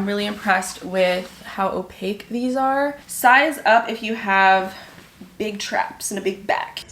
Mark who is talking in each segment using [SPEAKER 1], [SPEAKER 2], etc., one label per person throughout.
[SPEAKER 1] I'm really impressed with how opaque these are. Size up if you have big traps and a big back.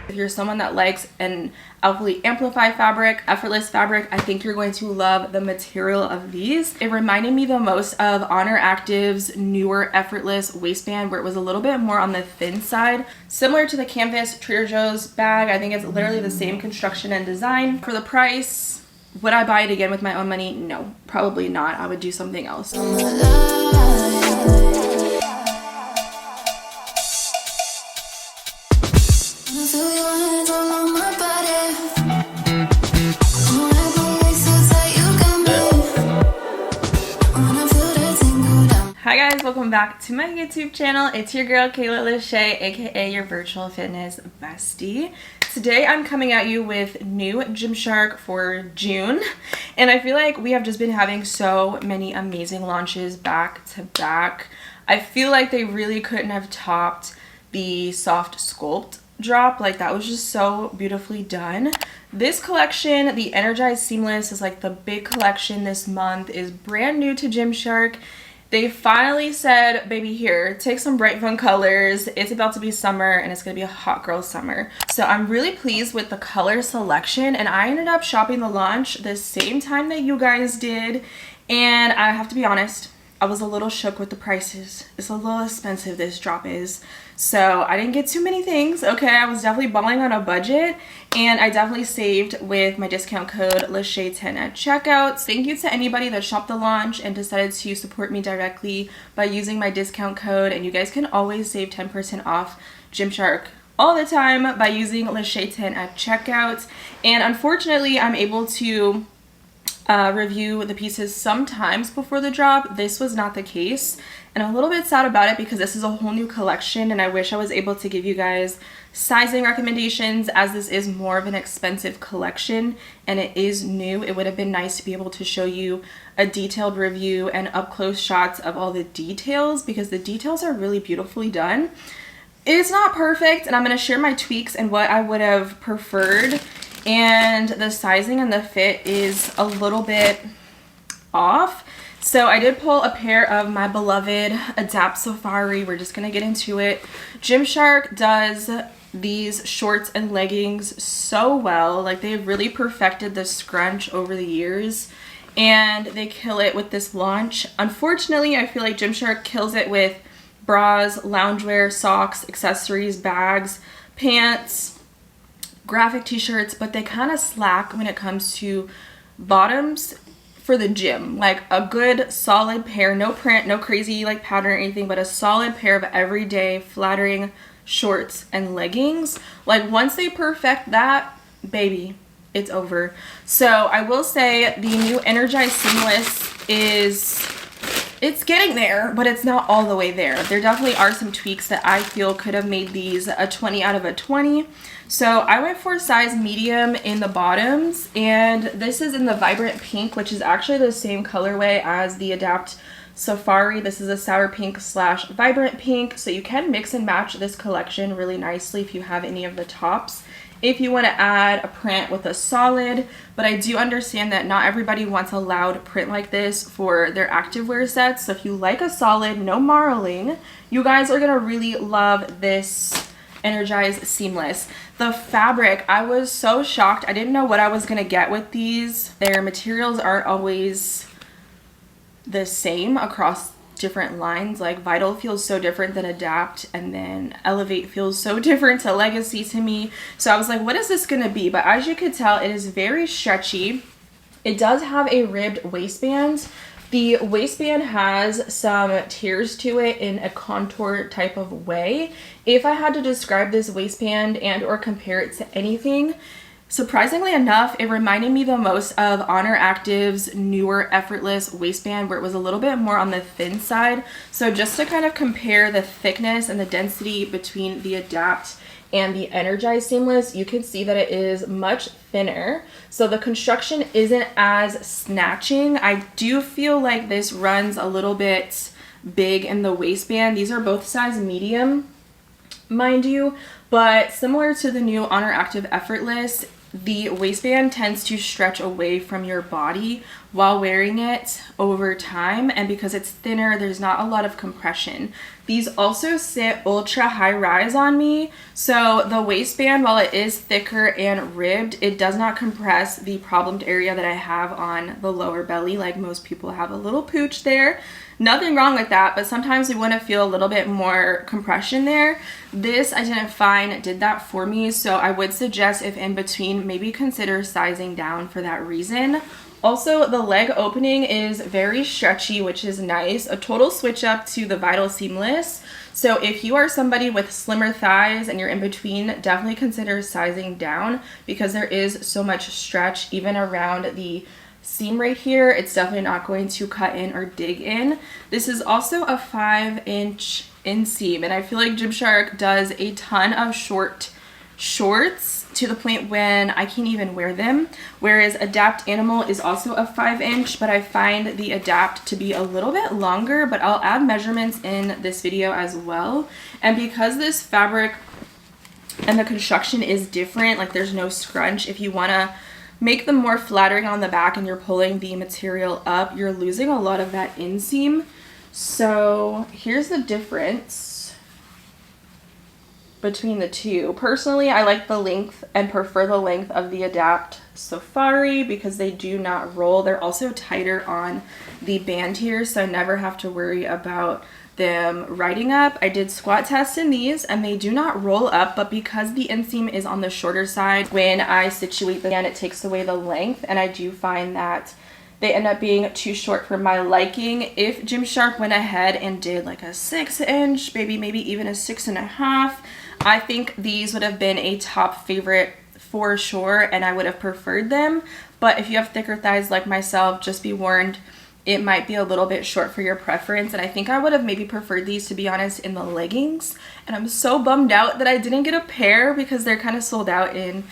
[SPEAKER 1] If you're someone that likes an alkali amplify fabric, effortless fabric, I think you're going to love the material of these. It reminded me the most of Honor Active's newer effortless waistband, where it was a little bit more on the thin side. Similar to the canvas Trader Joe's bag, I think it's literally the same construction and design. For the price, would I buy it again with my own money? No, probably not. I would do something else. Hi guys, welcome back to my YouTube channel. It's your girl Kayla Lachey, aka your virtual fitness bestie. Today I'm coming at you with new Gymshark for June, and I feel like we have just been having so many amazing launches back to back. I feel like they really couldn't have topped the soft sculpt drop. Like, that was just so beautifully done. This collection, the Energized Seamless, is like the big collection this month, is brand new to Gymshark. They finally said, baby, here, take some bright fun colors. It's about to be summer and it's gonna be a hot girl summer. So I'm really pleased with the color selection, and I ended up shopping the launch the same time that you guys did. And I have to be honest, I was a little shook with the prices. It's a little expensive, this drop is. So I didn't get too many things, okay? I was definitely balling on a budget, and I definitely saved with my discount code Lachey10 at checkout. Thank you to anybody that shopped the launch and decided to support me directly by using my discount code. And you guys can always save 10% off Gymshark all the time by using Lachey10 at checkout. And unfortunately, I'm able to review the pieces sometimes before the drop. This was not the case, and I'm a little bit sad about it because this is a whole new collection, and I wish I was able to give you guys sizing recommendations, as this is more of an expensive collection and it is new. It would have been nice to be able to show you a detailed review and up close shots of all the details, because the details are really beautifully done. It's not perfect, and I'm going to share my tweaks and what I would have preferred. And the sizing and the fit is a little bit off. So I did pull a pair of my beloved Adapt Safari. We're just gonna get into it. Gymshark does these shorts and leggings so well. Like, they've really perfected the scrunch over the years, and they kill it with this launch. Unfortunately, I feel like Gymshark kills it with bras, loungewear, socks, accessories, bags, pants, graphic t-shirts, but they kind of slack when it comes to bottoms for the gym. Like, a good solid pair, no print, no crazy like pattern or anything, but a solid pair of everyday flattering shorts and leggings. Like, once they perfect that, baby, it's over. So I will say the new Energized Seamless it's getting there, but it's not all the way there. There definitely are some tweaks that I feel could have made these a 20 out of a 20. So I went for size medium in the bottoms, and this is in the vibrant pink, which is actually the same colorway as the Adapt Safari. This is a sour pink / vibrant pink, so you can mix and match this collection really nicely if you have any of the tops, if you want to add a print with a solid. But I do understand that not everybody wants a loud print like this for their activewear sets. So if you like a solid, no marling, you guys are gonna really love this Energized Seamless. The fabric, I was so shocked. I didn't know what I was gonna get with these. Their materials aren't always the same across different lines. Like, Vital feels so different than Adapt, and then Elevate feels so different to Legacy to me. So I was like, what is this gonna be? But as you could tell, it is very stretchy. It does have a ribbed waistband. The waistband has some tiers to it in a contour type of way. If I had to describe this waistband and or compare it to anything, surprisingly enough, it reminded me the most of Honor Active's newer effortless waistband, where it was a little bit more on the thin side. So just to kind of compare the thickness and the density between the Adapt and the Energized Seamless, you can see that it is much thinner. So the construction isn't as snatching. I do feel like this runs a little bit big in the waistband. These are both size medium, mind you, but similar to the new Honor Active Effortless, the waistband tends to stretch away from your body, while wearing it over time, and because it's thinner, there's not a lot of compression. These also sit ultra high rise on me, so the waistband, while it is thicker and ribbed, it does not compress the problemed area that I have on the lower belly. Like most people have a little pooch there. Nothing wrong with that, but sometimes we want to feel a little bit more compression there. This I didn't find did that for me, so I would suggest, if in between, maybe consider sizing down for that reason. Also, the leg opening is very stretchy, which is nice. A total switch up to the Vital Seamless. So if you are somebody with slimmer thighs and you're in between, definitely consider sizing down, because there is so much stretch even around the seam right here. It's definitely not going to cut in or dig in. This is also a 5-inch inseam, and I feel like Gymshark does a ton of short shorts to the point when I can't even wear them, whereas Adapt Animal is also a 5-inch, but I find the Adapt to be a little bit longer, but I'll add measurements in this video as well. And because this fabric and the construction is different, like there's no scrunch, if you want to make them more flattering on the back and you're pulling the material up, you're losing a lot of that inseam. So here's the difference between the two. Personally, I like the length and prefer the length of the Adapt Safari because they do not roll. They're also tighter on the band here, so I never have to worry about them riding up. I did squat test in these and they do not roll up, but because the inseam is on the shorter side, when I situate them, it takes away the length, and I do find that they end up being too short for my liking. If Gymshark went ahead and did like a 6-inch, maybe even a 6.5, I think these would have been a top favorite for sure, and I would have preferred them. But if you have thicker thighs like myself, just be warned, it might be a little bit short for your preference. And I think I would have maybe preferred these, to be honest, in the leggings. And I'm so bummed out that I didn't get a pair because they're kind of sold out in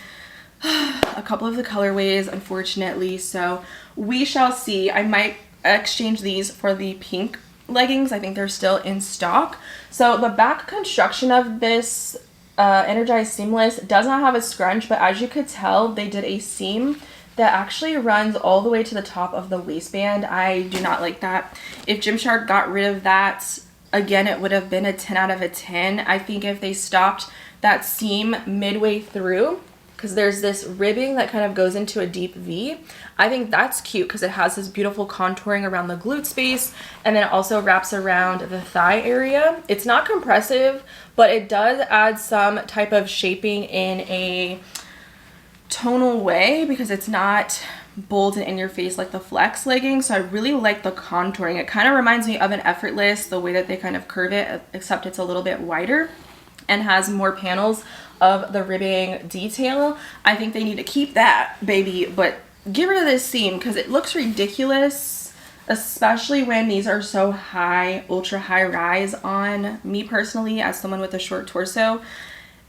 [SPEAKER 1] a couple of the colorways, unfortunately. So we shall see. I might exchange these for the pink leggings. I think they're still in stock. So the back construction of this Energized Seamless does not have a scrunch, but as you could tell, they did a seam that actually runs all the way to the top of the waistband. I do not like that. If Gymshark got rid of that, again, it would have been a 10 out of a 10. I think if they stopped that seam midway through, because there's this ribbing that kind of goes into a deep V, I think that's cute because it has this beautiful contouring around the glute space, and then it also wraps around the thigh area. It's not compressive, but it does add some type of shaping in a tonal way because it's not bold and in your face like the flex leggings. So I really like the contouring. It kind of reminds me of an Effortless, the way that they kind of curve it, except it's a little bit wider and has more panels of the ribbing detail. I think they need to keep that, baby, but get rid of this seam because it looks ridiculous, especially when these are so high, ultra high rise on me personally as someone with a short torso.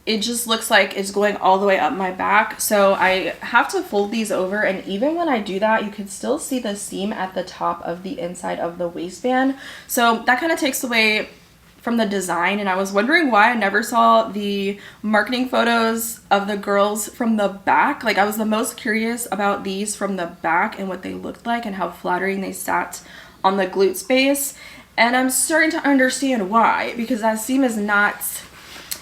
[SPEAKER 1] It just looks like it's going all the way up my back. So I have to fold these over, and even when I do that, you can still see the seam at the top of the inside of the waistband. So that kind of takes away from the design, and I was wondering why I never saw the marketing photos of the girls from the back. Like, I was the most curious about these from the back and what they looked like and how flattering they sat on the glute space. And I'm starting to understand why, because that seam is not,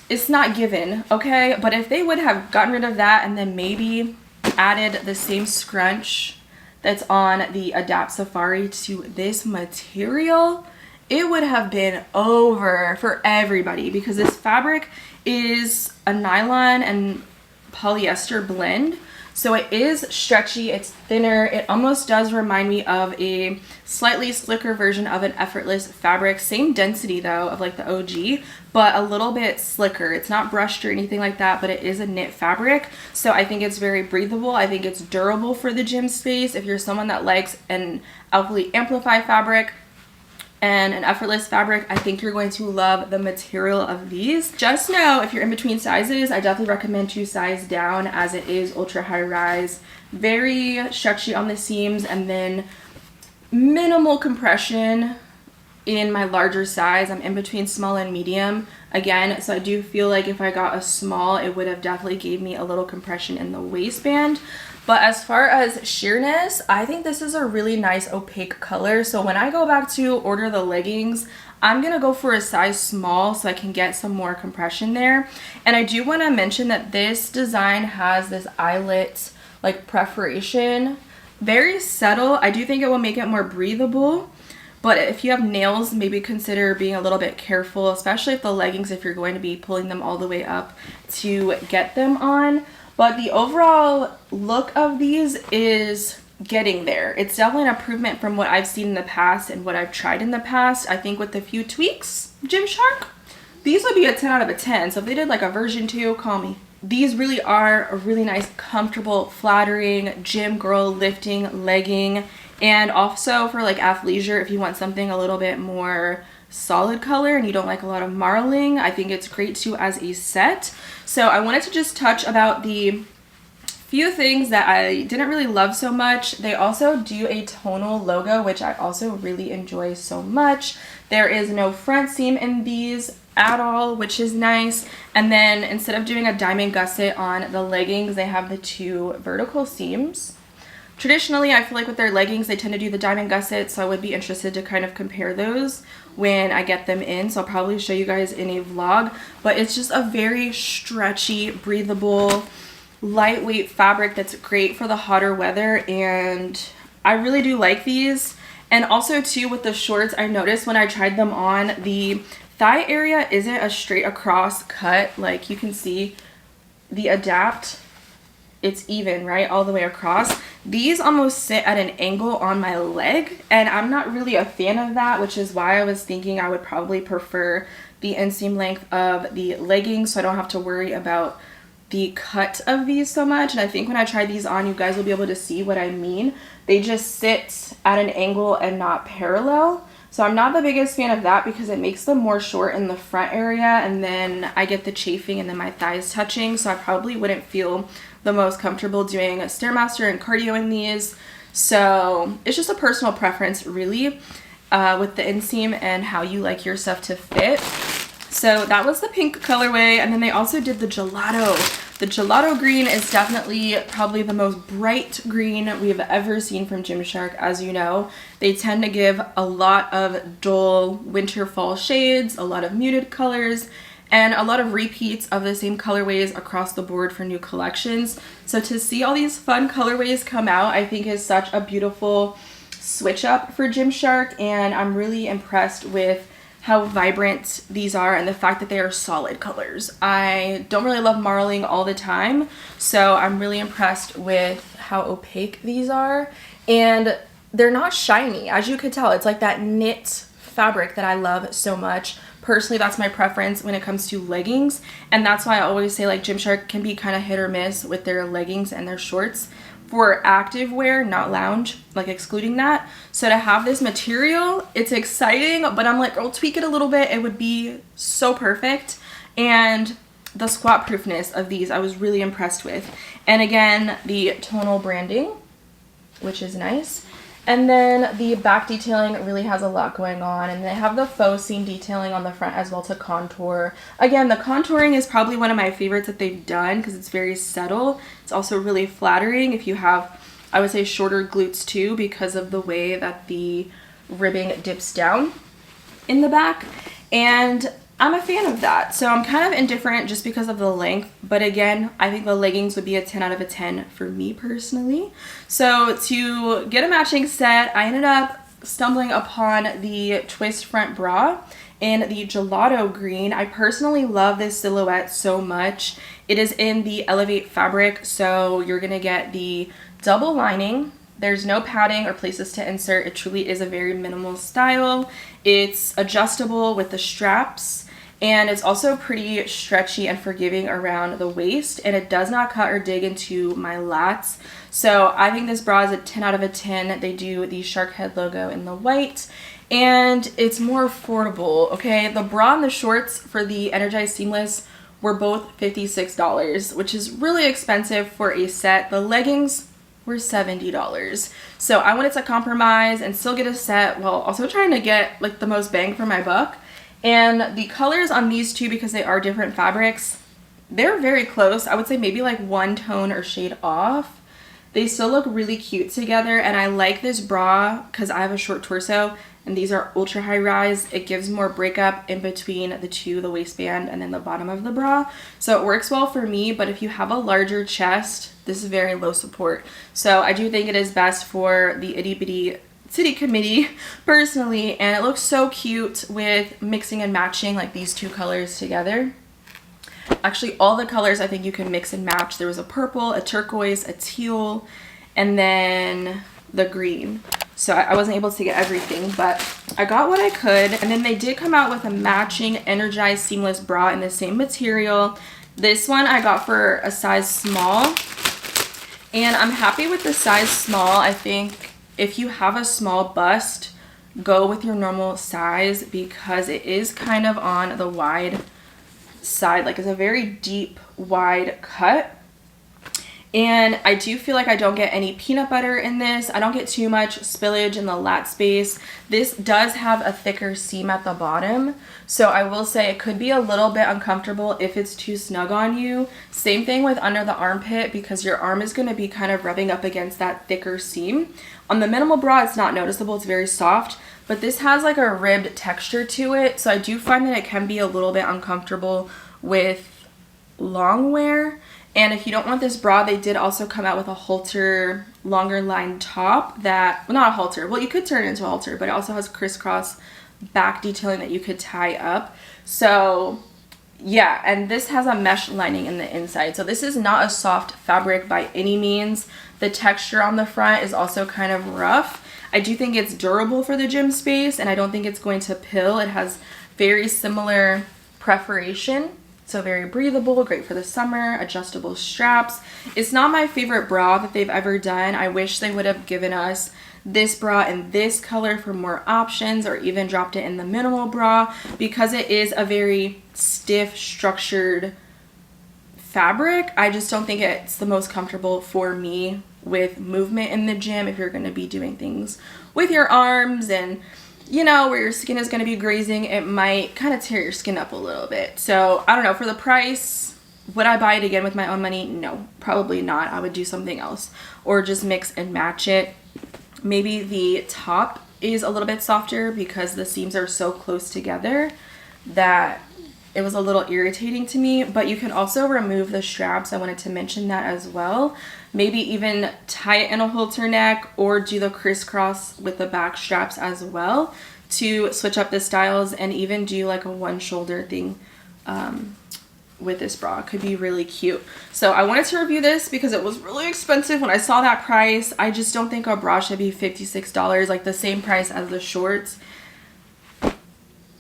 [SPEAKER 1] it's not given, okay? But if they would have gotten rid of that and then maybe added the same scrunch that's on the Adapt Safari to this material, it would have been over for everybody, because this fabric is a nylon and polyester blend. So it is stretchy, it's thinner, it almost does remind me of a slightly slicker version of an Effortless fabric. Same density though of like the OG, but a little bit slicker. It's not brushed or anything like that, but it is a knit fabric. So I think it's very breathable. I think it's durable for the gym space. If you're someone that likes an Alphalete Amplify fabric and an Effortless fabric, I think you're going to love the material of these. Just know, if you're in between sizes, I definitely recommend to size down, as it is ultra high rise, very stretchy on the seams, and then minimal compression in my larger size. I'm in between small and medium. again. So I do feel like if I got a small, it would have definitely gave me a little compression in the waistband. But as far as sheerness, I think this is a really nice opaque color. So when I go back to order the leggings, I'm gonna go for a size small so I can get some more compression there. And I do want to mention that this design has this eyelet like perforation, very subtle. I do think it will make it more breathable. But if you have nails, maybe consider being a little bit careful, especially if the leggings, if you're going to be pulling them all the way up to get them on. But the overall look of these is getting there. It's definitely an improvement from what I've seen in the past and what I've tried in the past. I think with a few tweaks, Gymshark, these would be a 10 out of a 10. So if they did like a version 2, call me. These really are a really nice, comfortable, flattering, gym girl lifting legging. And also for like athleisure, if you want something a little bit more solid color and you don't like a lot of marling, I think it's great too as a set. So I wanted to just touch about the few things that I didn't really love so much. They also do a tonal logo, which I also really enjoy so much. There is no front seam in these at all, which is nice. And then instead of doing a diamond gusset on the leggings, they have the 2 vertical seams. Traditionally, I feel like with their leggings, they tend to do the diamond gusset, so I would be interested to kind of compare those when I get them in. So I'll probably show you guys in a vlog, but it's just a very stretchy, breathable, lightweight fabric that's great for the hotter weather, and I really do like these. And also too, with the shorts, I noticed when I tried them on, the thigh area isn't a straight across cut. Like you can see the adapt, it's even, right, all the way across. These almost sit at an angle on my leg, and I'm not really a fan of that, which is why I was thinking I would probably prefer the inseam length of the leggings so I don't have to worry about the cut of these so much. And I think when I try these on, you guys will be able to see what I mean. They just sit at an angle and not parallel. So I'm not the biggest fan of that because it makes them more short in the front area, and then I get the chafing and then my thighs touching. So I probably wouldn't feel the most comfortable doing a Stairmaster and cardio in these. So it's just a personal preference really with the inseam and how you like your stuff to fit. So that was the pink colorway, and then they also did the gelato. The Gelato Green is definitely probably the most bright green we've ever seen from Gymshark. As you know, they tend to give a lot of dull winter fall shades, a lot of muted colors, and a lot of repeats of the same colorways across the board for new collections. So to see all these fun colorways come out, I think is such a beautiful switch up for Gymshark, and I'm really impressed with how vibrant these are and the fact that they are solid colors. I don't really love marling all the time, so I'm really impressed with how opaque these are, and they're not shiny. As you could tell, it's like that knit fabric that I love so much. Personally, that's my preference when it comes to leggings, and that's why I always say like Gymshark can be kind of hit or miss with their leggings and their shorts. For activewear, not lounge, like excluding that. So to have this material, it's exciting, but I'm like, I'll tweak it a little bit. It would be so perfect. And the squat proofness of these, I was really impressed with. And again, the tonal branding, which is nice. And then the back detailing really has a lot going on, and they have the faux seam detailing on the front as well to contour. Again, the contouring is probably one of my favorites that they've done because it's very subtle. It's also really flattering if you have, I would say, shorter glutes too, because of the way that the ribbing dips down in the back. And I'm a fan of that. So I'm kind of indifferent just because of the length. But again, I think the leggings would be a 10 out of a 10 for me personally. So to get a matching set, I ended up stumbling upon the twist front bra in the Gelato Green. I personally love this silhouette so much. It is in the Elevate fabric, so you're gonna get the double lining. There's no padding or places to insert. It truly is a very minimal style. It's adjustable with the straps, and it's also pretty stretchy and forgiving around the waist, and it does not cut or dig into my lats. So I think this bra is a 10 out of a 10. They do the shark head logo in the white, and it's more affordable, okay? The bra and the shorts for the Energized Seamless were both $56, which is really expensive for a set. The leggings were $70. So I wanted to compromise and still get a set while also trying to get like the most bang for my buck. And the colors on these two, because they are different fabrics, they're very close. I would say maybe like one tone or shade off. They still look really cute together, and I like this bra because I have a short torso and these are ultra high rise. It gives more breakup in between the waistband and then the bottom of the bra. So it works well for me, but if you have a larger chest, this is very low support. So I do think it is best for the itty bitty city committee personally, and it looks so cute with mixing and matching like these two colors together. Actually, all the colors I think you can mix and match. There was a purple, a turquoise, a teal, and then the green. So I wasn't able to get everything, but I got what I could. And then they did come out with a matching Energized Seamless bra in the same material. This one I got for a size small, and I'm happy with the size small. I think if you have a small bust, go with your normal size because it is kind of on the wide side. Like, it's a very deep, wide cut. And I do feel like I don't get any peanut butter in this. I don't get too much spillage in the lat space. This does have a thicker seam at the bottom, so I will say it could be a little bit uncomfortable if it's too snug on you. Same thing with under the armpit, because your arm is going to be kind of rubbing up against that thicker seam. On the minimal bra, it's not noticeable. It's very soft, but this has like a ribbed texture to it, so I do find that it can be a little bit uncomfortable with long wear. And if you don't want this bra, they did also come out with a halter, longer line top that, well, not a halter, well, you could turn it into a halter, but it also has crisscross back detailing that you could tie up. So yeah, and this has a mesh lining in the inside. So this is not a soft fabric by any means. The texture on the front is also kind of rough. I do think it's durable for the gym space, and I don't think it's going to pill. It has very similar perforation. So very breathable, great for the summer, adjustable straps. It's not my favorite bra that they've ever done. I wish they would have given us this bra in this color for more options, or even dropped it in the minimal bra, because it is a very stiff, structured fabric. I just don't think it's the most comfortable for me with movement in the gym if you're going to be doing things with your arms and, you know, where your skin is going to be grazing. It might kind of tear your skin up a little bit. So I don't know, for the price, would I buy it again with my own money? No, probably not. I would do something else or just mix and match it. Maybe the top is a little bit softer because the seams are so close together that it was a little irritating to me, but you can also remove the straps. I wanted to mention that as well. Maybe even tie it in a halter neck or do the crisscross with the back straps as well to switch up the styles, and even do like a one shoulder thing with this bra. It could be really cute. So I wanted to review this because it was really expensive when I saw that price. I just don't think a bra should be $56, like the same price as the shorts.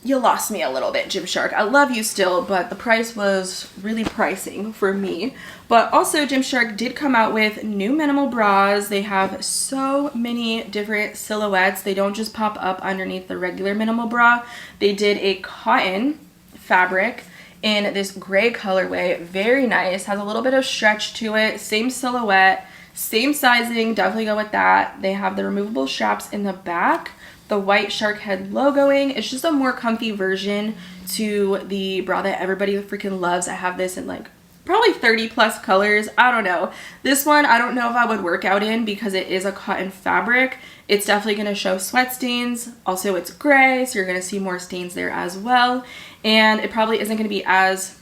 [SPEAKER 1] You lost me a little bit, Gymshark. I love you still, but the price was really pricing for me. But also, Gymshark did come out with new minimal bras. They have so many different silhouettes. They don't just pop up underneath the regular minimal bra. They did a cotton fabric in this gray colorway. Very nice. Has a little bit of stretch to it. Same silhouette, same sizing. Definitely go with that. They have the removable straps in the back. The white shark head logoing. It's just a more comfy version to the bra that everybody freaking loves. I have this in like probably 30 plus colors. I don't know. This one, I don't know if I would work out in because it is a cotton fabric. It's definitely going to show sweat stains. Also, it's gray, so you're going to see more stains there as well. And it probably isn't going to be as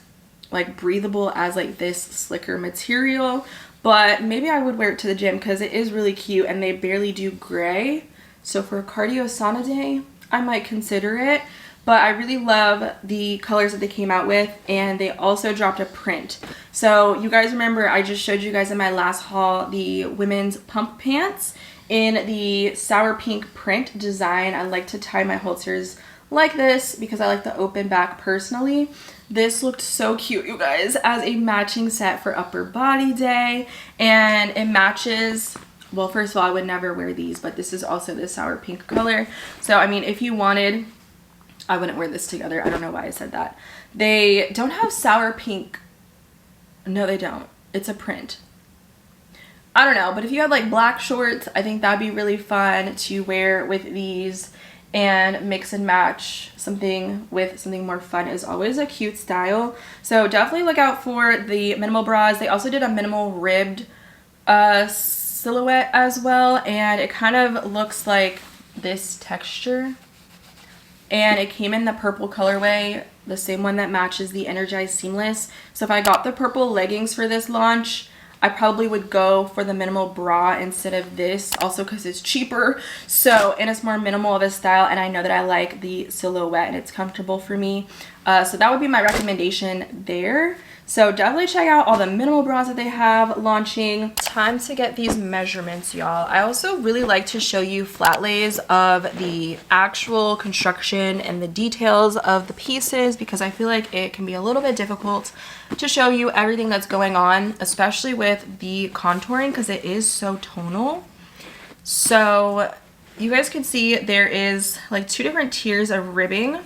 [SPEAKER 1] like breathable as like this slicker material, but maybe I would wear it to the gym because it is really cute, and they barely do gray. So for a cardio sauna day, I might consider it. But I really love the colors that they came out with, and they also dropped a print. So you guys remember I just showed you guys in my last haul the women's pump pants in the sour pink print design. I like to tie my halters like this because I like the open back personally. This looked so cute, you guys, as a matching set for upper body day, and it matches. Well, first of all, I would never wear these, but this is also the sour pink color. So, I mean, if you wanted, I wouldn't wear this together. I don't know why I said that. They don't have sour pink. No, they don't. It's a print. I don't know, but if you had like black shorts, I think that'd be really fun to wear with these. and mix and match something with something more fun is always a cute style. So definitely look out for the minimal bras. They also did a minimal ribbed silhouette as well, and it kind of looks like this texture, and it came in the purple colorway, the same one that matches the Energized Seamless. So if I got the purple leggings for this launch, I probably would go for the minimal bra instead of this, also because it's cheaper. So, and it's more minimal of a style, and I know that I like the silhouette and it's comfortable for me. So that would be my recommendation there. So definitely check out all the minimal bras that they have launching. Time to get these measurements, y'all. I also really like to show you flat lays of the actual construction and the details of the pieces, because I feel like it can be a little bit difficult to show you everything that's going on, especially with the contouring, because it is so tonal. So you guys can see there is like 2 different tiers of ribbing,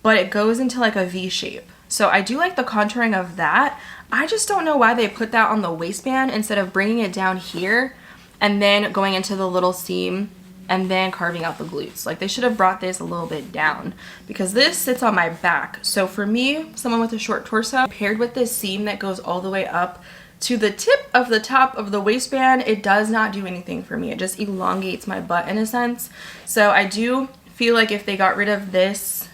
[SPEAKER 1] but it goes into like a V shape. So I do like the contouring of that. I just don't know why they put that on the waistband instead of bringing it down here and then going into the little seam and then carving out the glutes. Like, they should have brought this a little bit down, because this sits on my back. So for me, someone with a short torso, paired with this seam that goes all the way up to the tip of the top of the waistband, it does not do anything for me. It just elongates my butt in a sense. So I do feel like if they got rid of this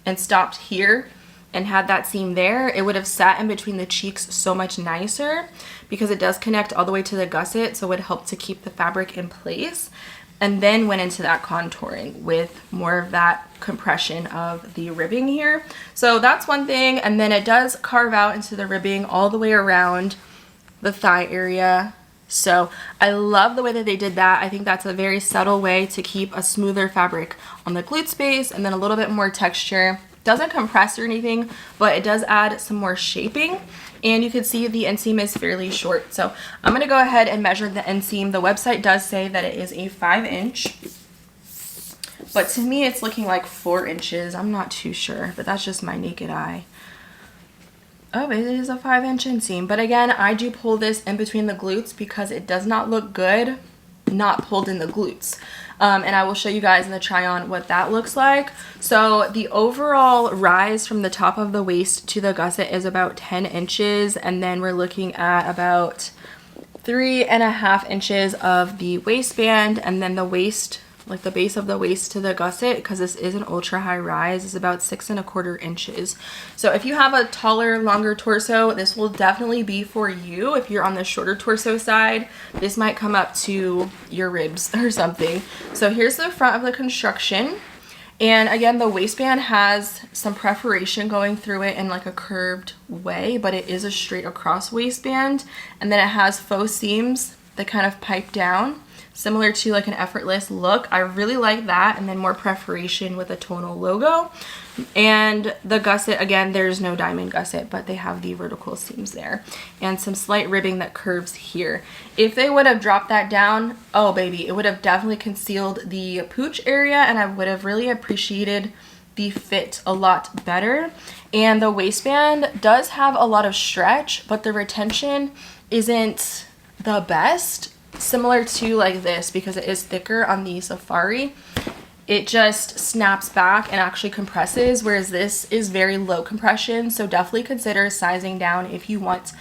[SPEAKER 1] and stopped here and had that seam there, it would have sat in between the cheeks so much nicer, because it does connect all the way to the gusset, so it would help to keep the fabric in place, and then went into that contouring with more of that compression of the ribbing here. So that's one thing. And then it does carve out into the ribbing all the way around the thigh area. So I love the way that they did that. I think that's a very subtle way to keep a smoother fabric on the glute space, and then a little bit more texture. Doesn't compress or anything, but it does add some more shaping. And you can see the inseam is fairly short. So I'm going to go ahead and measure the inseam. The website does say that it is a 5-inch, but to me it's looking like 4 inches. I'm not too sure, but that's just my naked eye. Oh, it is a 5-inch inseam. But again, I do pull this in between the glutes because it does not look good not pulled in the glutes. And I will show you guys in the try on what that looks like. So the overall rise from the top of the waist to the gusset is about 10 inches. And then we're looking at about 3.5 inches of the waistband. And then the waist, like the base of the waist to the gusset, because this is an ultra high rise, is about 6.25 inches. So if you have a taller, longer torso, this will definitely be for you. If you're on the shorter torso side, this might come up to your ribs or something. So here's the front of the construction. And again, the waistband has some perforation going through it in like a curved way, but it is a straight across waistband. And then it has faux seams that kind of pipe down, similar to like an effortless look. I really like that. And then more perforation with a tonal logo. And the gusset, again, there's no diamond gusset, but they have the vertical seams there and some slight ribbing that curves here. If they would have dropped that down, oh baby, it would have definitely concealed the pooch area, and I would have really appreciated the fit a lot better. And the waistband does have a lot of stretch, but the retention isn't the best, similar to like this, because it is thicker on the Safari. It just snaps back and actually compresses, whereas this is very low compression. So definitely consider sizing down if you want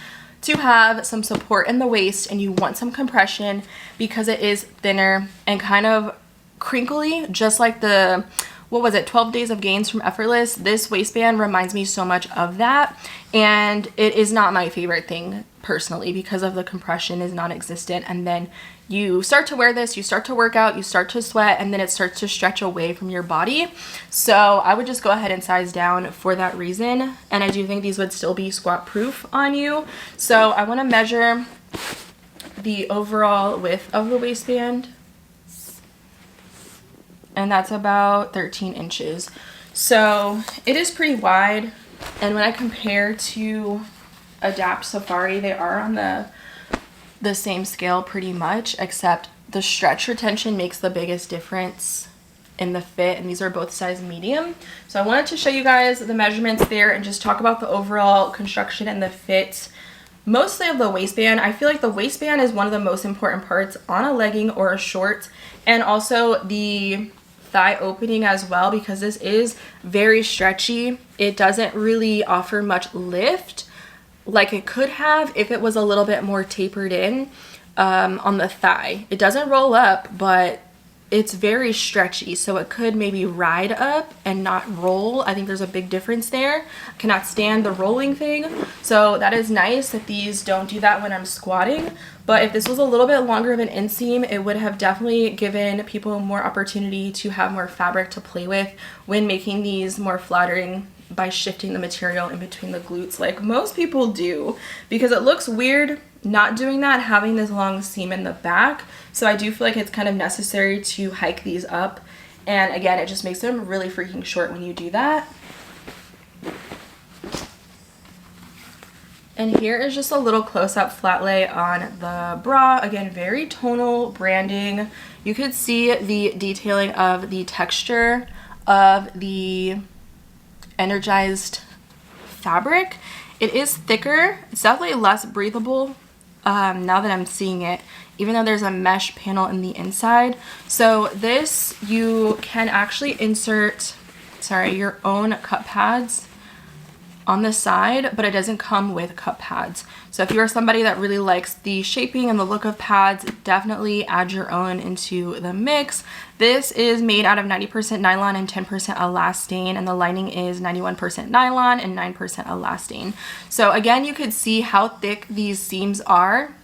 [SPEAKER 1] to have some support in the waist and you want some compression, because it is thinner and kind of crinkly, just like the, what was it, 12 Days of Gains from Effortless. This waistband reminds me so much of that, and it is not my favorite thing personally because of the compression is non-existent. And then you start to wear this, you start to work out, you start to sweat, and then it starts to stretch away from your body. So I would just go ahead and size down for that reason. And I do think these would still be squat proof on you. So I want to measure the overall width of the waistband, and that's about 13 inches. So it is pretty wide. And when I compare to Adapt Safari, they are on the same scale pretty much, except the stretch retention makes the biggest difference in the fit, and these are both size medium. So I wanted to show you guys the measurements there and just talk about the overall construction and the fit, mostly of the waistband. I feel like the waistband is one of the most important parts on a legging or a short, and also the thigh opening as well, because this is very stretchy. It doesn't really offer much lift like it could have if it was a little bit more tapered in on the thigh. It doesn't roll up, but it's very stretchy, so it could maybe ride up and not roll. I think there's a big difference there. I cannot stand the rolling thing, so that is nice that these don't do that when I'm squatting. But if this was a little bit longer of an inseam, it would have definitely given people more opportunity to have more fabric to play with when making these more flattering by shifting the material in between the glutes like most people do, because it looks weird not doing that, having this long seam in the back. So I do feel like it's kind of necessary to hike these up, and again, it just makes them really freaking short when you do that. And here is just a little close-up flat lay on the bra. Again, very tonal branding. You could see the detailing of the texture of the energized fabric. It is thicker. It's definitely less breathable now that I'm seeing it, even though there's a mesh panel in the inside. So this, you can actually insert, your own cup pads on the side, but it doesn't come with cup pads. So if you're somebody that really likes the shaping and the look of pads, definitely add your own into the mix. This is made out of 90% nylon and 10% elastane, and the lining is 91% nylon and 9% elastane. So again, you could see how thick these seams are.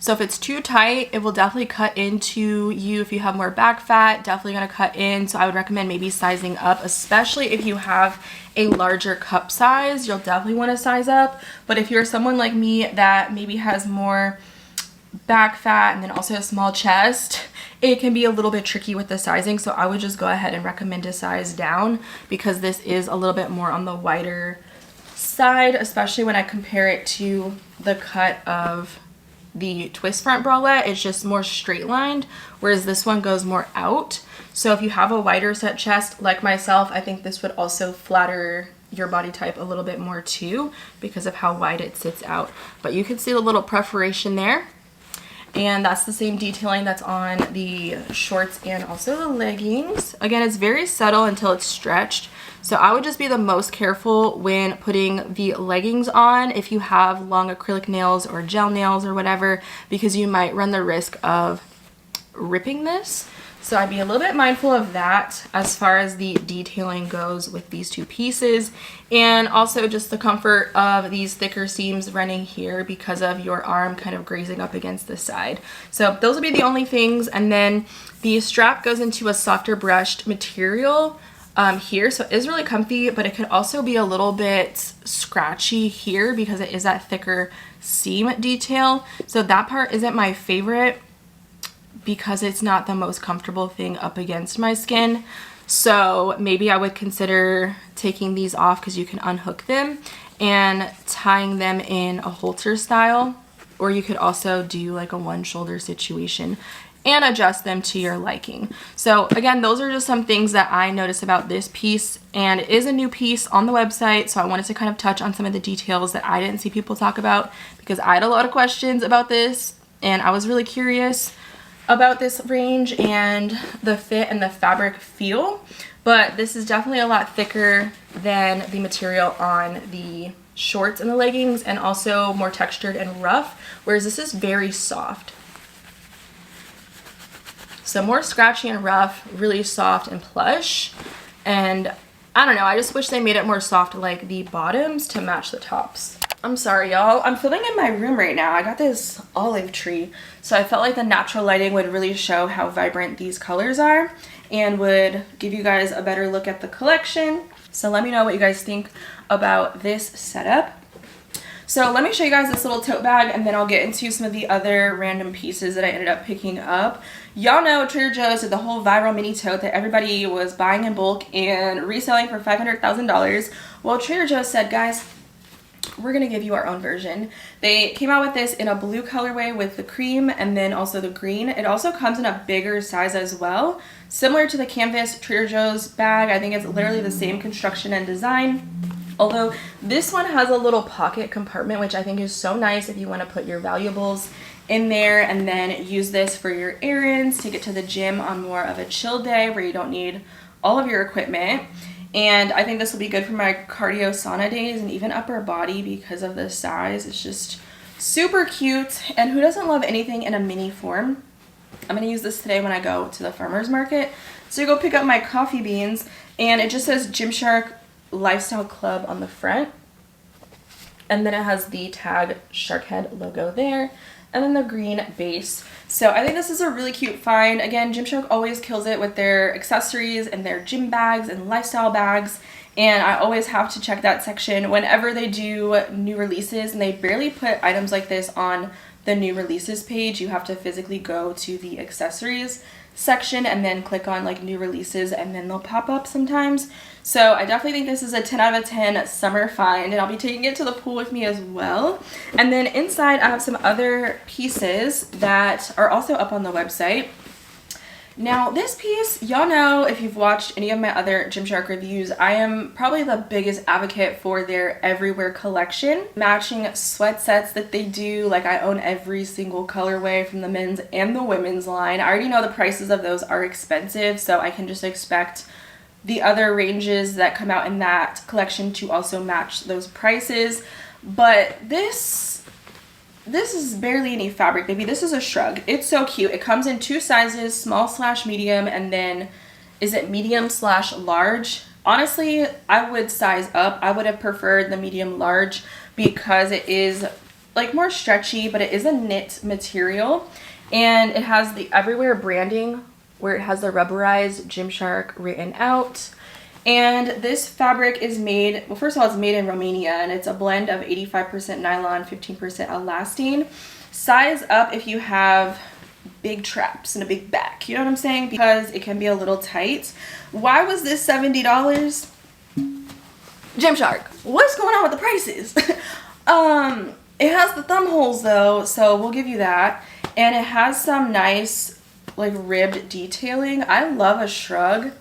[SPEAKER 1] So if it's too tight, it will definitely cut into you. If you have more back fat, definitely gonna cut in. So I would recommend maybe sizing up, especially if you have a larger cup size, you'll definitely wanna size up. But if you're someone like me that maybe has more back fat and then also a small chest, it can be a little bit tricky with the sizing. So I would just go ahead and recommend to size down, because this is a little bit more on the wider side, especially when I compare it to the cut of the twist front bralette. It's just more straight lined, whereas this one goes more out. So if you have a wider set chest like myself, I think this would also flatter your body type a little bit more too, because of how wide it sits out. But you can see the little perforation there, and that's the same detailing that's on the shorts and also the leggings. Again, it's very subtle until it's stretched. So I would just be the most careful when putting the leggings on if you have long acrylic nails or gel nails or whatever, because you might run the risk of ripping this. So I'd be a little bit mindful of that as far as the detailing goes with these two pieces, and also just the comfort of these thicker seams running here because of your arm kind of grazing up against the side. So those would be the only things. And then the strap goes into a softer brushed material here, so it is really comfy, but it could also be a little bit scratchy here because it is that thicker seam detail. So that part isn't my favorite because it's not the most comfortable thing up against my skin. So maybe I would consider taking these off, because you can unhook them, and tying them in a halter style, or you could also do like a one shoulder situation and adjust them to your liking. So again, those are just some things that I noticed about this piece, and it is a new piece on the website, so I wanted to kind of touch on some of the details that I didn't see people talk about, because I had a lot of questions about this and I was really curious about this range and the fit and the fabric feel. But this is definitely a lot thicker than the material on the shorts and the leggings, and also more textured and rough, whereas this is very soft. So more scratchy and rough, really soft and plush. And I don't know, I just wish they made it more soft like the bottoms to match the tops. I'm sorry, y'all. I'm filming in my room right now. I got this olive tree, so I felt like the natural lighting would really show how vibrant these colors are and would give you guys a better look at the collection. So let me know what you guys think about this setup. So let me show you guys this little tote bag, and then I'll get into some of the other random pieces that I ended up picking up. Y'all know Trader Joe's did the whole viral mini tote that everybody was buying in bulk and reselling for $500,000. Well, Trader Joe's said, guys, we're gonna give you our own version. They came out with this in a blue colorway with the cream and then also the green. It also comes in a bigger size as well, similar to the canvas Trader Joe's bag. I think it's literally the same construction and design, although this one has a little pocket compartment, which I think is so nice if you want to put your valuables in there, and then use this for your errands, take it to the gym on more of a chill day where you don't need all of your equipment. And I think this will be good for my cardio sauna days and even upper body because of the size. It's just super cute. And who doesn't love anything in a mini form? I'm going to use this today when I go to the farmer's market. So you go pick up my coffee beans, and it just says Gymshark Lifestyle Club on the front. And then it has the tag shark head logo there, and then the green base. So I think this is a really cute find. Again, Gymshark always kills it with their accessories and their gym bags and lifestyle bags. And I always have to check that section whenever they do new releases, and they barely put items like this on the new releases page. You have to physically go to the accessories section and then click on like new releases, and then they'll pop up sometimes. So I definitely think this is a 10 out of 10 summer find, and I'll be taking it to the pool with me as well. And then inside I have some other pieces that are also up on the website. Now this piece, y'all know if you've watched any of my other Gymshark reviews, I am probably the biggest advocate for their everywhere collection. Matching sweat sets that they do, like I own every single colorway from the men's and the women's line. I already know the prices of those are expensive, so I can just expect the other ranges that come out in that collection to also match those prices. But this is barely any fabric, baby. This is a shrug. It's so cute. It comes in 2 sizes, small/medium, and then is it medium/large? Honestly, I would size up. I would have preferred the medium large because it is like more stretchy, but it is a knit material, and it has the everywhere branding where it has the rubberized Gymshark written out. And this fabric is made, well, first of all, it's made in Romania, and it's a blend of 85% nylon, 15% elastane. Size up if you have big traps and a big back, you know what I'm saying? Because it can be a little tight. Why was this $70? Gymshark, what's going on with the prices? It has the thumb holes though, so we'll give you that. And it has some nice like ribbed detailing. I love a shrug,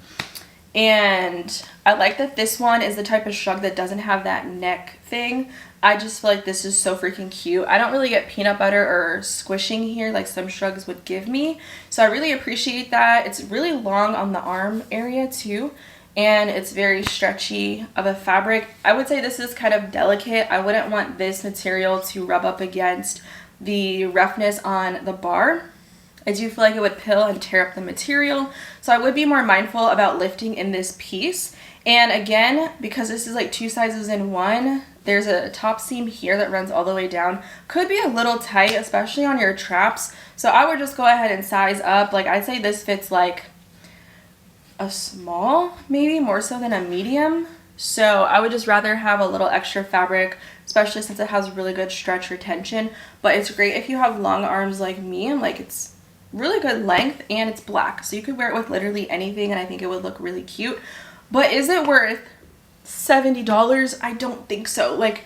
[SPEAKER 1] and I like that this one is the type of shrug that doesn't have that neck thing. I just feel like this is so freaking cute. I don't really get peanut butter or squishing here like some shrugs would give me, so I really appreciate that. It's really long on the arm area too, and it's very stretchy of a fabric. I would say this is kind of delicate. I wouldn't want this material to rub up against the roughness on the bar. I do feel like it would pill and tear up the material, so I would be more mindful about lifting in this piece. And again, because this is like 2 sizes in one, there's a top seam here that runs all the way down. Could be a little tight, especially on your traps, so I would just go ahead and size up. Like I'd say this fits like a small, maybe more so than a medium. So I would just rather have a little extra fabric, especially since it has really good stretch retention. But it's great if you have long arms like me, and like it's really good length, and it's black, so you could wear it with literally anything, and I think it would look really cute. But is it worth $70? I don't think so. Like,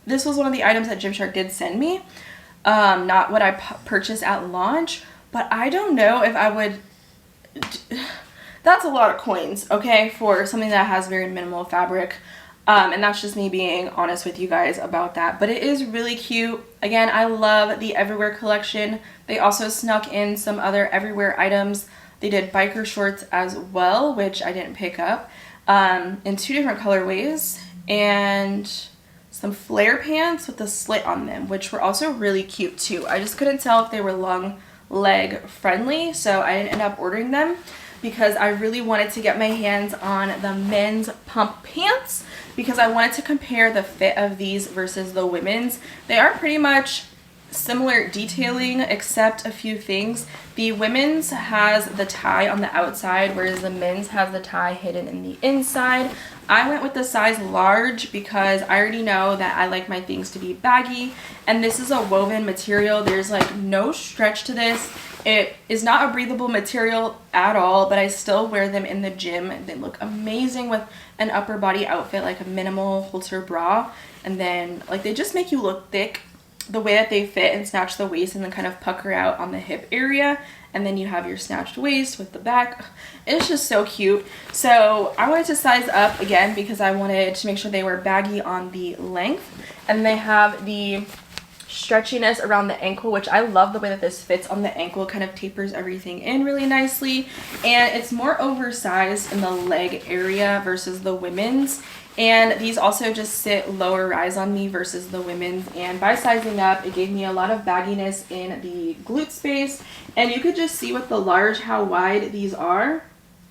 [SPEAKER 1] this was one of the items that Gymshark did send me, not what I purchased at launch, but I don't know if I would. That's a lot of coins, okay, for something that has very minimal fabric. And that's just me being honest with you guys about that. But it is really cute. Again, I love the Everywhere collection. They also snuck in some other Everywhere items. They did biker shorts as well, which I didn't pick up, in 2 different colorways. And some flare pants with a slit on them, which were also really cute too. I just couldn't tell if they were long leg friendly, so I didn't end up ordering them because I really wanted to get my hands on the men's pump pants, because I wanted to compare the fit of these versus the women's. They are pretty much similar detailing except a few things. The women's has the tie on the outside, whereas the men's has the tie hidden in the inside. I went with the size large because I already know that I like my things to be baggy, and this is a woven material. There's like no stretch to this. It is not a breathable material at all, but I still wear them in the gym. They look amazing with an upper body outfit, like a minimal halter bra, and then like they just make you look thick the way that they fit and snatch the waist and then kind of pucker out on the hip area, and then you have your snatched waist with the back. It's just so cute. So I wanted to size up again because I wanted to make sure they were baggy on the length, and they have the stretchiness around the ankle, which I love the way that this fits on the ankle. It kind of tapers everything in really nicely, and it's more oversized in the leg area versus the women's. And these also just sit lower rise on me versus the women's, and by sizing up it gave me a lot of bagginess in the glute space, and you could just see with the large how wide these are,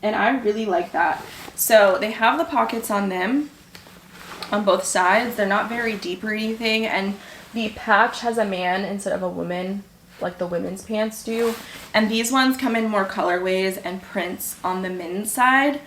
[SPEAKER 1] and I really like that. So they have the pockets on them on both sides. They're not very deep or anything, and the patch has a man instead of a woman like the women's pants do, and these ones come in more colorways and prints on the men's side.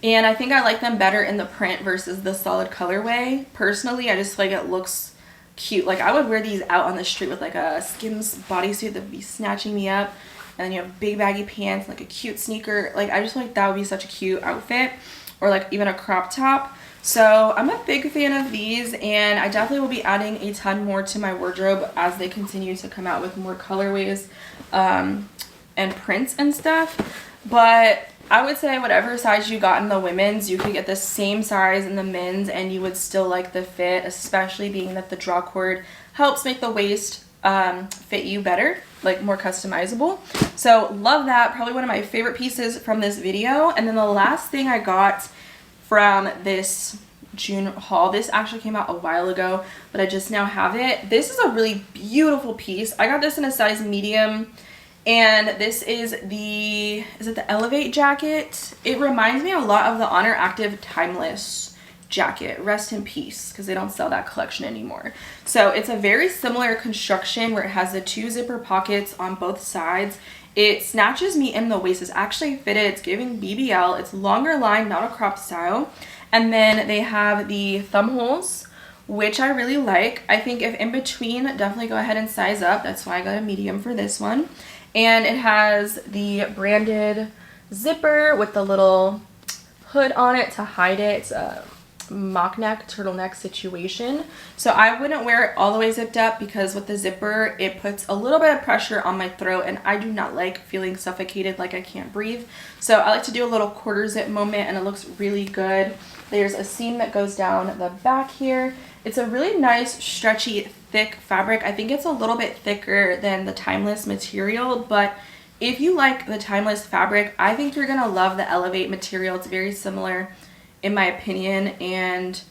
[SPEAKER 1] And I think I like them better in the print versus the solid colorway. Personally, I just feel like it looks cute. Like I would wear these out on the street with like a Skims bodysuit that would be snatching me up. And then you have big baggy pants, like a cute sneaker. Like I just feel like that would be such a cute outfit. Or like even a crop top. So I'm a big fan of these, and I definitely will be adding a ton more to my wardrobe as they continue to come out with more colorways and prints and stuff. But I would say whatever size you got in the women's, you could get the same size in the men's and you would still like the fit, especially being that the draw cord helps make the waist fit you better, like more customizable. So love that. Probably one of my favorite pieces from this video. And then the last thing I got from this June haul, this actually came out a while ago, but I just now have it. This is a really beautiful piece. I got this in a size medium. And this is it the Elevate jacket? It reminds me a lot of the Honor Active Timeless jacket. Rest in peace, because they don't sell that collection anymore. So it's a very similar construction where it has the 2 zipper pockets on both sides. It snatches me in the waist. It's actually fitted. It's giving BBL. It's longer line, not a crop style. And then they have the thumb holes, which I really like. I think if in between, definitely go ahead and size up. That's why I got a medium for this one. And it has the branded zipper with the little hood on it to hide it. It's a mock neck, turtleneck situation. So I wouldn't wear it all the way zipped up, because with the zipper, it puts a little bit of pressure on my throat, and I do not like feeling suffocated, like I can't breathe. So I like to do a little quarter zip moment, and it looks really good. There's a seam that goes down the back here. It's a really nice, stretchy, thick fabric. I think it's a little bit thicker than the Timeless material, but if you like the Timeless fabric, I think you're gonna love the Elevate material. It's very similar in my opinion, and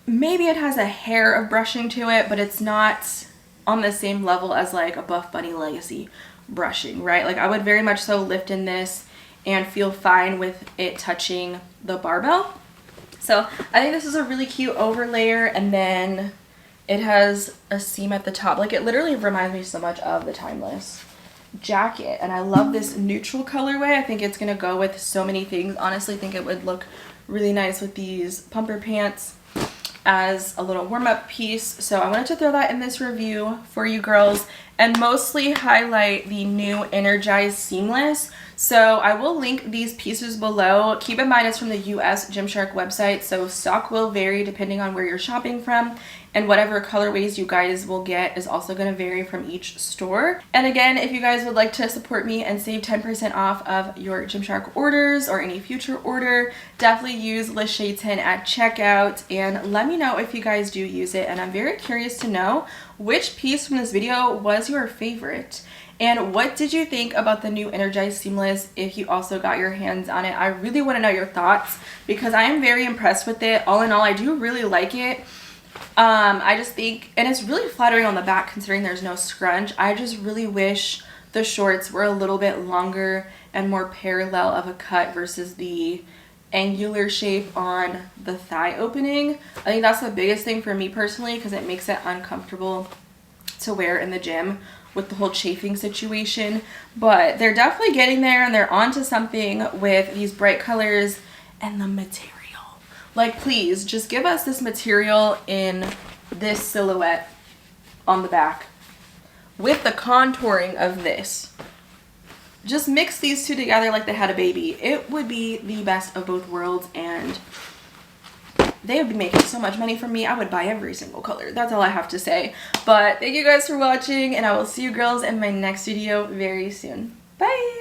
[SPEAKER 1] maybe it has a hair of brushing to it, but it's not on the same level as like a Buff Bunny Legacy brushing, right? Like I would very much so lift in this and feel fine with it touching the barbell. So I think this is a really cute overlayer, and then it has a seam at the top. Like it literally reminds me so much of the Timeless jacket, and I love this neutral colorway. I think it's gonna go with so many things. Honestly, think it would look really nice with these pumper pants as a little warm-up piece. So I wanted to throw that in this review for you girls, and mostly highlight the new Energized Seamless. So I will link these pieces below. Keep in mind it's from the US Gymshark website, so stock will vary depending on where you're shopping from, and whatever colorways you guys will get is also going to vary from each store. And again, if you guys would like to support me and save 10% off of your Gymshark orders or any future order, definitely use Lachey10 at checkout, and let me know if you guys do use it. And I'm very curious to know which piece from this video was your favorite. And what did you think about the new Energized Seamless if you also got your hands on it? I really want to know your thoughts, because I am very impressed with it. All in all, I do really like it. I just think, and it's really flattering on the back considering there's no scrunch. I just really wish the shorts were a little bit longer and more parallel of a cut versus the angular shape on the thigh opening. I think that's the biggest thing for me personally, because it makes it uncomfortable to wear in the gym with the whole chafing situation. But they're definitely getting there, and they're onto something with these bright colors and the material. Like, please just give us this material in this silhouette on the back with the contouring of this. Just mix these two together like they had a baby. It would be the best of both worlds, and they would be making so much money from me. I would buy every single color. That's all I have to say. But thank you guys for watching, and I will see you girls in my next video very soon. Bye!